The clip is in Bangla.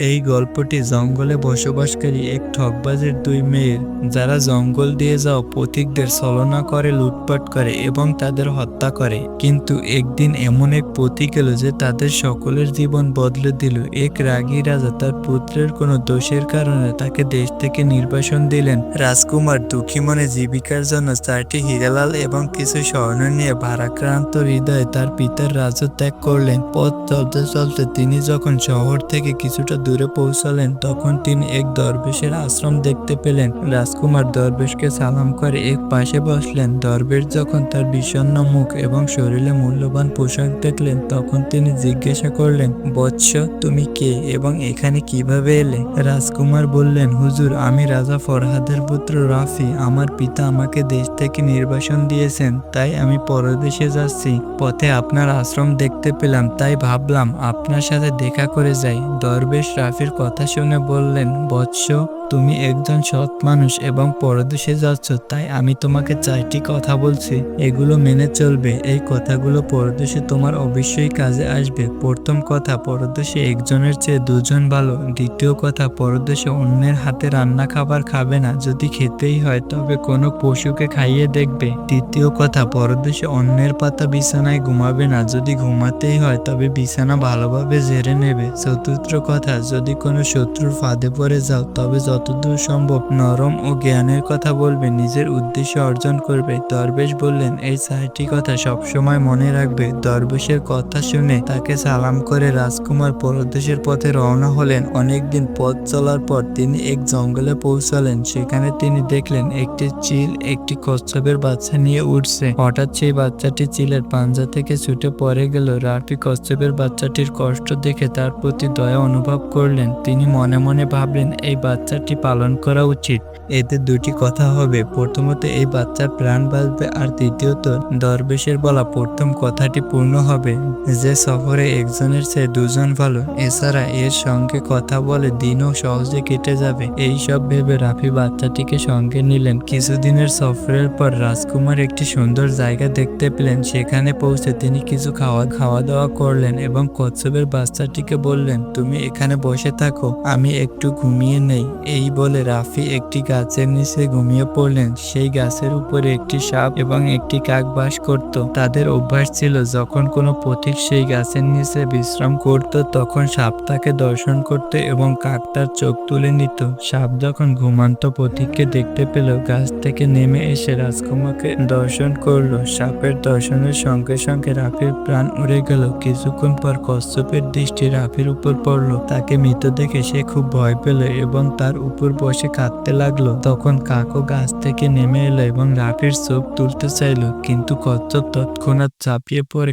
এই গল্পটি জঙ্গলে বসবাসকারী এক ঠকবাজের দুই মেয়ের, যারা জঙ্গল দিয়ে যাওয়া পথিকদের ছলনা করে, লুটপাট করে এবং তাদের হত্যা করে। কিন্তু একদিন এমন এক পথিক এলো যে তাদের সকলের জীবন বদলে দিল। এক রাগী রাজা তার পুত্রের কোনো দোষের কারণে তাকে দেশ থেকে নির্বাসন দিলেন। রাজকুমার দুঃখী মনে জীবিকার জন্য 4টি হীরালাল এবং কিছু স্বর্ণ নিয়ে ভারাক্রান্ত হৃদয়ে তার পিতার রাজ্য ত্যাগ করলেন। পথ চলতে চলতে তিনি যখন শহর থেকে কিছুটা দূরে পৌঁছালেন, তখন তিনি এক দরবেশের আশ্রম দেখতে পেলেন। রাজকুমার দরবেশকে সালাম করে এক পাশে বসলেন। দরবেশ যখন তার বিষণ্ণ মুখ এবং শরীরে মূল্যবান পোশাক দেখলেন, তখন তিনি জিজ্ঞাসা করলেন, বৎস, তুমি কে এবং এখানে কিভাবে এলে? রাজকুমার বললেন, হুজুর, আমি রাজা ফরহাদের পুত্র রাফি। আমার পিতা আমাকে দেশ থেকে নির্বাসন দিয়েছেন, তাই আমি পরদেশে যাচ্ছি। পথে আপনার আশ্রম দেখতে পেলাম, তাই ভাবলাম আপনার সাথে দেখা করে যাই। দরবেশ রাফির কথা শুনে বললেন, বৎস, তুমি একজন সৎ মানুষ এবং পরদেশে যাচ্ছ, তাই আমি তোমাকে 4টি কথা বলছি, এগুলো মেনে চলবে। এই কথাগুলো পরদেশে তোমার অবশ্যই কাজে আসবে। প্রথম কথা, পরদেশে একজনের চেয়ে দুজন ভালো। দ্বিতীয় কথা, পরদেশে অন্যের হাতে রান্না খাবার খাবে না, যদি খেতেই হয় তবে কোনো পশুকে খাইয়ে দেখবে। তৃতীয় কথা, পরদেশে অন্যের পাতা বিছানায় ঘুমাবে না, যদি ঘুমাতেই হয় তবে বিছানা ভালোভাবে ঝেড়ে নেবে। চতুর্থ কথা, যদি কোনো শত্রুর ফাঁদে পড়ে যাও তবে যতদূর সম্ভব নরম ও জ্ঞানের কথা বলবে, নিজের উদ্দেশ্য অর্জন করবে। দরবেশ বললেন, এই 4টি কথা সবসময় মনে রাখবে। দরবেশের কথা শুনে তাকে সালাম করে রাজকুমার পরদেশের পথে রওনা হলেন। অনেকদিন পথ চলার পর তিনি এক জঙ্গলে পৌঁছালেন। সেখানে তিনি দেখলেন একটি চিল একটি কচ্ছপের বাচ্চা নিয়ে উঠছে। হঠাৎ সেই বাচ্চাটি চিলের পাঞ্জা থেকে ছুটে পড়ে গেল। রাফি কচ্ছপের বাচ্চাটির কষ্ট দেখে তার প্রতি দয়া অনুভব করলেন। তিনি মনে মনে ভাবলেন, এই বাচ্চাটি পালন করা উচিত। এতে 2টি কথা হবে, প্রথমত এই বাচ্চার প্রাণ বাঁচবে, আর দ্বিতীয়ত দরবেশের বলা প্রথম কথাটি পূর্ণ হবে, যে সফরে একজনের চেয়ে দুজন ভালো। এছাড়া এর সঙ্গে কথা বলে দিনও সহজে কেটে যাবে। এই সব ভেবে রাফি বাচ্চাটিকে সঙ্গে নিলেন। কিছুদিনের সফরের পর রাজকুমার একটি সুন্দর জায়গা দেখতে পেলেন। সেখানে পৌঁছে তিনি কিছু খাওয়া দাওয়া করলেন এবং কচ্ছপের বাচ্চাটিকে বললেন, তুমি এখানে বসে থাকো, আমি একটু ঘুমিয়ে নেই। এই বলে রাফি একটি গাছের নিচে ঘুমিয়ে পড়লেন। সেই গাছের উপরে একটি সাপ এবং একটি কাক বাস করত। তাদের অভ্যাস ছিল, যখন কোনো পথিক সেই গাছের নিচে বিশ্রাম করত, তখন সাপ তাকে দর্শন করত এবং কাক তার চোখ তুলে নিত। সাপ যখন ঘুমান্ত পথিককে দেখতে পেল, গাছ থেকে নেমে এসে রাজকুমারকে দর্শন করলো। সাপের দর্শনের সঙ্গে সঙ্গে রাফির প্রাণ উড়ে গেল। কিছুক্ষণ পর কচ্ছপের দৃষ্টি রাফির উপর পড়লো। তাকে মৃত দেখে সে খুব ভয় পেল এবং তার উপর বসে কাঁদতে লাগলো। তখন কাকও গাছ থেকে নেমে এলো এবং রাফির চোখ তুলতে চাইল, কিন্তু কচ্ছপ তৎক্ষণাৎ ঝাঁপিয়ে পড়ে